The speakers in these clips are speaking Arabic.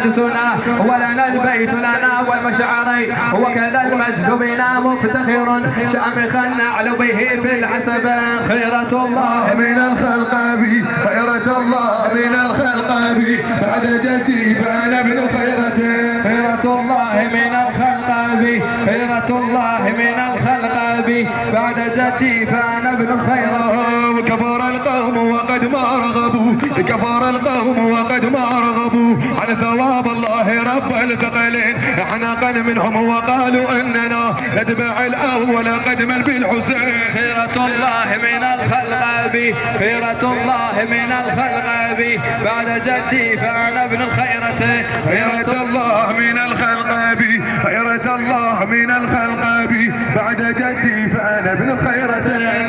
قدسنا ولنا البيت لنا والمشعري وكذا المجد بنا مفتخر شامخا نعلو به في الحسب خيرة الله من الخلق بي خيرة الله من الخلق بي بعد جدي فأنا من الخيرة خيرة الله من الخلق بي خيرة الله من الخلق بي بعد جدي فأنا ابن الخيرة كفر القوم وقد ما رغبوا كفر القوم وقد ما رغبوا عن ثواب الله رب الثقلين احناقا منهم وقالوا اننا نتبع الاول قدما بالحسين خيرة الله من الخلق بي خيرة الله من الخلق بي بعد جدي فأنا ابن الخيرة خيرة الله من الخلق بي خيرة الله من الخلق بي بعد جدي فأنا ابن الخيرة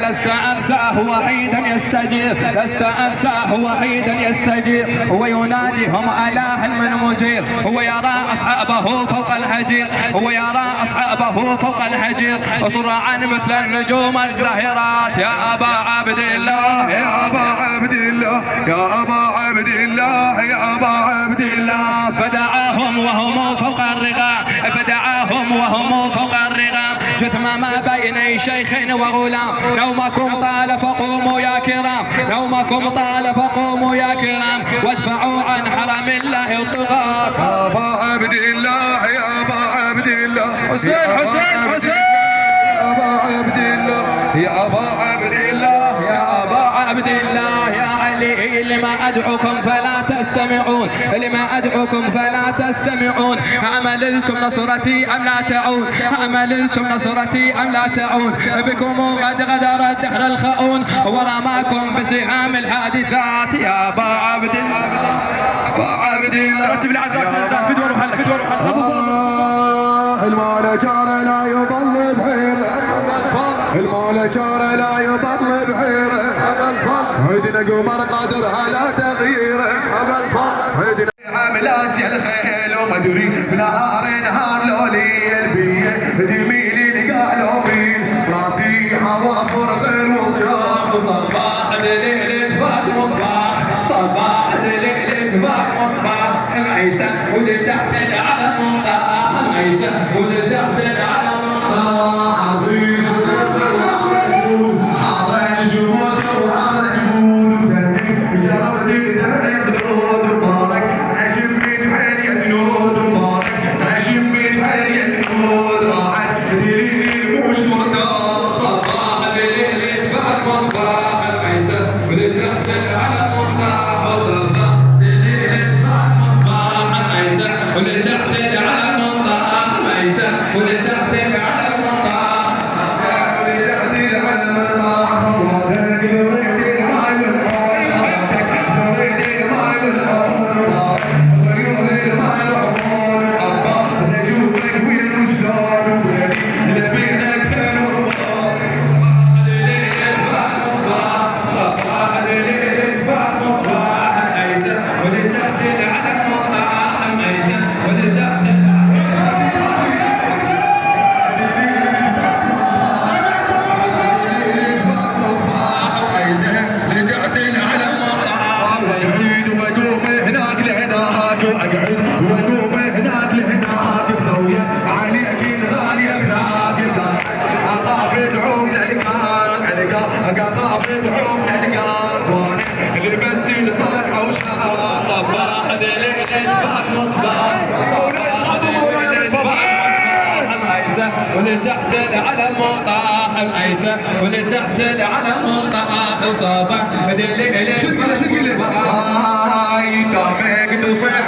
لست أنساه وحيدا يستجير لست أنساه وحيدا يستجير ويناديهم ألاها من مجير ويرى أصحابه فوق الهجير ويرى أصحابه فوق الهجير صرعا مثل النجوم الزاهرات يا أبا عبد الله يا أبا عبد الله يا أبا عبد الله يا أبا عبد الله فدعاهم وهم فوق الرغام فدعاهم وهم فوق الرغام جثم ما بين شيخ وغلام نومكم طال فقوموا يا كرام نومكم طال فقوموا يا كرام وادفعوا عن حرم الله الطغاة يا أبا عبد الله يا أبا عبد الله حسين حسين حسين يا أبا عبد الله يا أبا عبد الله يا أبا عبد الله يا علي لما أدعوكم فلا تستمعون لما أدعوكم فلا تستمعون أمللتم نصرتي أم لا تعون أمللتم نصرتي أم لا تعون بكم قد غدر الدهر الخؤون ورماكم بسهام الحادثات يا أبا عبد الله أبا عبد الله رتب العزاك في دور وحلك في دور وحلك المال جار لا يضل بحيره المال جار لا يضل بحيره عيدنا قمر قادر على تغييره عيدنا عاملات يا الخيل ومدري بنهار نهار لولي البيه دميلي لقى لومين راسي حوافر غير وصيام صباح الليل جبال مصباح صباح الليل جبال مصباح حميسة ولتحت العلم طاح حميسة ولتحت العلم طاح عريش وسوى عريش وسوى رجول جرب دينا يقدرون مبارك عشم بيتحيل يا زنود مبارك عشم بيتحيل يا زنود راحت دليل مش مرتاح صباح الليل جبال مصباح حميسة ولتحت العلم طاح صباح الليل جبال مصباح حميسة ولتحت العلم طاح حميسة ولتحت العلم طاح ولتحت العلم طاح وذاك يريد الماي والحور يريد الماي والحور ويريد الماي والحور عباس اشوفك وين وشلون نبينا كثر وطار الليل جبال مصباح صباح الليل جبال مصباح حميسة ولتحت العلم طاح حميسة ولتحت رجعت العلم واقعد واقوم هناك لهناك واقعد واقوم هناك لهناك مسويه عليك غاليه هناك اخاف ادعوم للقاك اخاف ادعوم للقاك وانا لبست لصاق او شعر صباح الليل جبال مصباح صباح الليل جبال حميسة ولتحت العلم طاح حميسة ولتحت العلم طاح صباح الليل شد كله هاي دافك تصيح